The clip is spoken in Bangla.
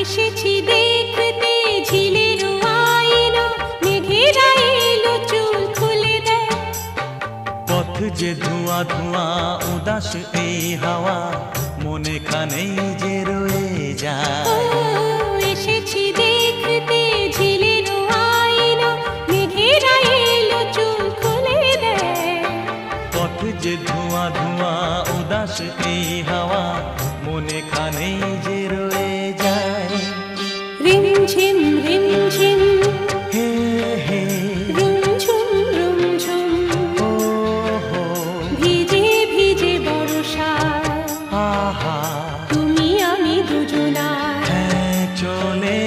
এসেছি দেখতে ঝিলের আইলো, মেঘেরা এলো চুল খুলে দেয়। পথ যে ধোঁয়া ধোঁয়া উদাস এই হাওয়া, মনে খানেই যে রয়ে যায়। এসেছি দেখতে ঝিলের আইলো, মেঘেরা এলো চুল খুলে দেয়। পথ যে ধোঁয়া ধোঁয়া উদাস এই হাওয়া, মনে খানেই যে রয়ে যায়। রিমঝিম রিমঝিম হে হে রুমঝুম রুমঝুম, ও হো ভিজে ভিজে বর্ষা, আহা তুমি আমি দুজনা হ্যাঁ চলে